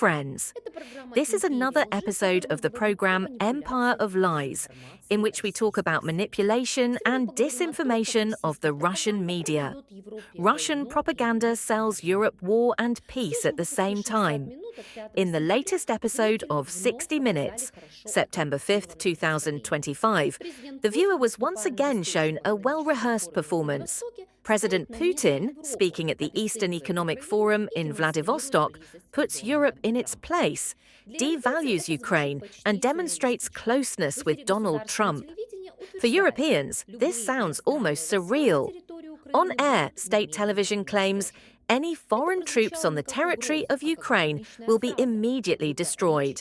friends. This is another episode of the program Empire of Lies, in which we talk about manipulation and disinformation of the Russian media. Russian propaganda sells Europe war and peace at the same time. In the latest episode of 60 Minutes, September 5th, 2025, the viewer was once again shown a well-rehearsed performance. President Putin, speaking at the Eastern Economic Forum in Vladivostok, puts Europe in its place, devalues Ukraine, and demonstrates closeness with Donald Trump. For Europeans, this sounds almost surreal. On air, state television claims any foreign troops on the territory of Ukraine will be immediately destroyed.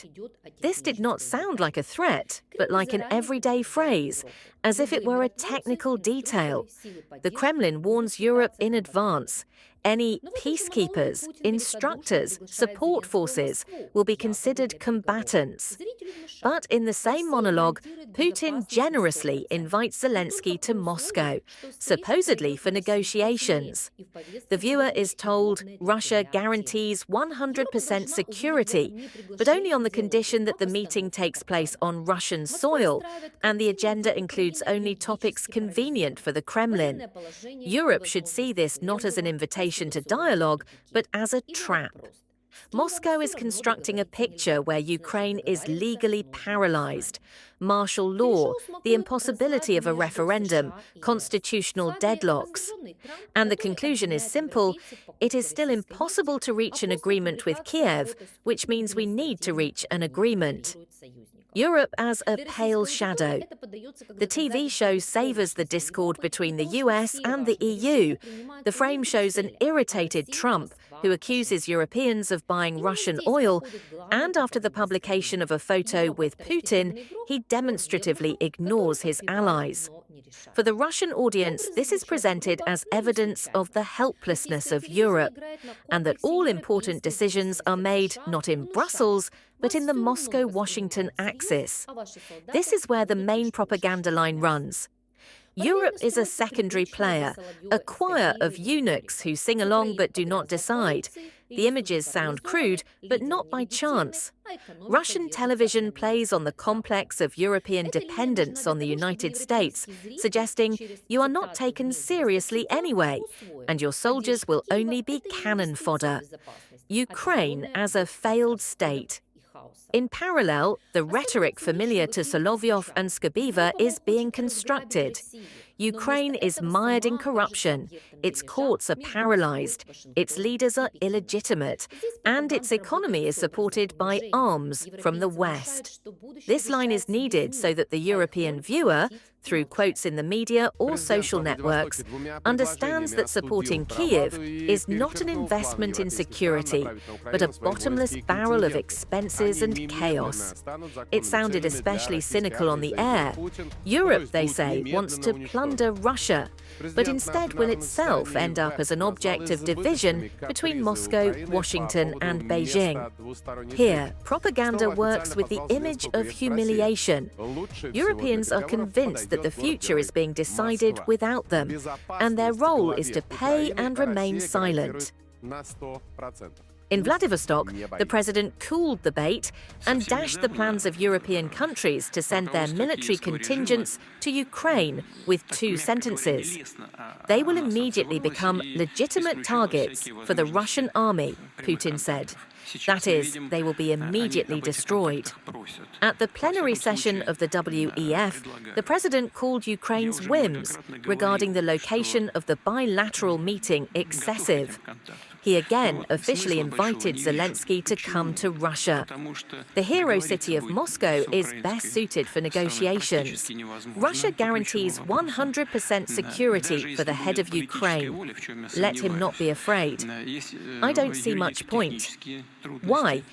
This did not sound like a threat, but like an everyday phrase, as if it were a technical detail. The Kremlin warns Europe in advance. Any peacekeepers, instructors, support forces will be considered combatants. But in the same monologue, Putin generously invites Zelensky to Moscow, supposedly for negotiations. The viewer is told Russia guarantees 100% security, but only on the condition that the meeting takes place on Russian soil, and the agenda includes only topics convenient for the Kremlin. Europe should see this not as an invitation to dialogue, but as a trap. Moscow is constructing a picture where Ukraine is legally paralyzed. Martial law, the impossibility of a referendum, constitutional deadlocks. And the conclusion is simple: it is still impossible to reach an agreement with Kiev, which means we need to reach an agreement. Europe as a pale shadow. The TV show savors the discord between the US and the EU. The frame shows an irritated Trump who accuses Europeans of buying Russian oil, and after the publication of a photo with Putin, he demonstratively ignores his allies. For the Russian audience, this is presented as evidence of the helplessness of Europe, and that all important decisions are made not in Brussels, but in the Moscow-Washington axis. This is where the main propaganda line runs. Europe is a secondary player, a choir of eunuchs who sing along but do not decide. The images sound crude, but not by chance. Russian television plays on the complex of European dependence on the United States, suggesting you are not taken seriously anyway, and your soldiers will only be cannon fodder. Ukraine as a failed state. In parallel, the rhetoric familiar to Solovyov and Skabiva is being constructed. Ukraine is mired in corruption, its courts are paralyzed, its leaders are illegitimate, and its economy is supported by arms from the West. This line is needed so that the European viewer, through quotes in the media or social networks, understands that supporting Kyiv is not an investment in security, but a bottomless barrel of expenses and chaos. It sounded especially cynical on the air. Europe, they say, wants to plunder Russia, but instead will itself end up as an object of division between Moscow, Washington, and Beijing. Here, propaganda works with the image of humiliation. Europeans are convinced that the future is being decided without them, and their role is to pay and remain silent. In Vladivostok, the president cooled the bait and dashed the plans of European countries to send their military contingents to Ukraine with two sentences. They will immediately become legitimate targets for the Russian army, Putin said. That is, they will be immediately destroyed. At the plenary session of the WEF, the president called Ukraine's whims regarding the location of the bilateral meeting excessive. He again officially invited Zelensky to come to Russia. The hero city of Moscow is best suited for negotiations. Russia guarantees 100% security for the head of Ukraine. Let him not be afraid. I don't see much point. Why?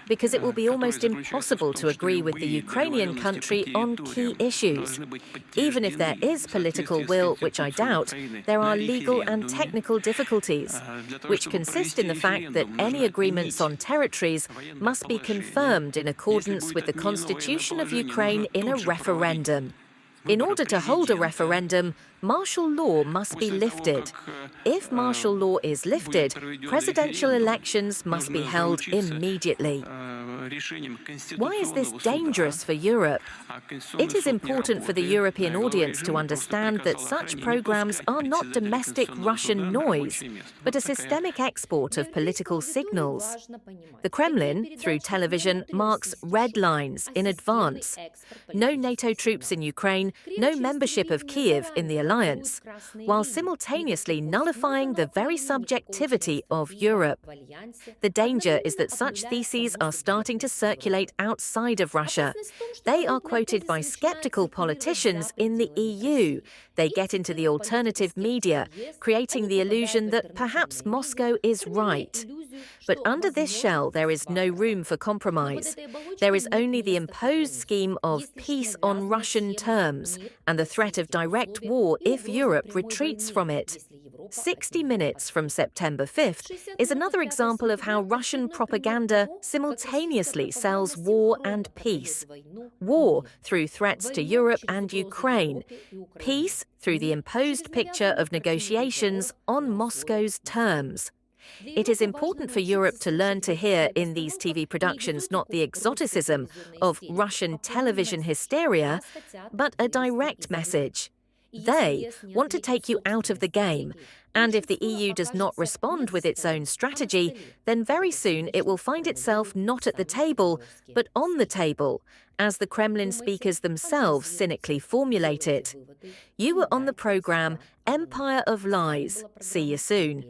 Because it will be almost impossible to agree with the Ukrainian country on key issues. Even if there is political will, which I doubt, there are legal and technical difficulties, which consist in the fact that any agreements on territories must be confirmed in accordance with the constitution of Ukraine in a referendum. In order to hold a referendum, martial law must be lifted. If martial law is lifted, presidential elections must be held immediately. Why is this dangerous for Europe? It is important for the European audience to understand that such programs are not domestic Russian noise, but a systemic export of political signals. The Kremlin, through television, marks red lines in advance. No NATO troops in Ukraine, no membership of Kiev in the alliance, while simultaneously nullifying the very subjectivity of Europe. The danger is that such theses are starting to circulate outside of Russia. They are quoted by skeptical politicians in the EU. They get into the alternative media, creating the illusion that perhaps Moscow is right. But under this shell, there is no room for compromise. There is only the imposed scheme of peace on Russian terms and the threat of direct war if Europe retreats from it. 60 Minutes from September 5th is another example of how Russian propaganda simultaneously sells war and peace. War through threats to Europe and Ukraine. Peace through the imposed picture of negotiations on Moscow's terms. It is important for Europe to learn to hear in these TV productions not the exoticism of Russian television hysteria, but a direct message. They want to take you out of the game, and if the EU does not respond with its own strategy, then very soon it will find itself not at the table, but on the table, as the Kremlin speakers themselves cynically formulate it. You were on the programme Empire of Lies. See you soon.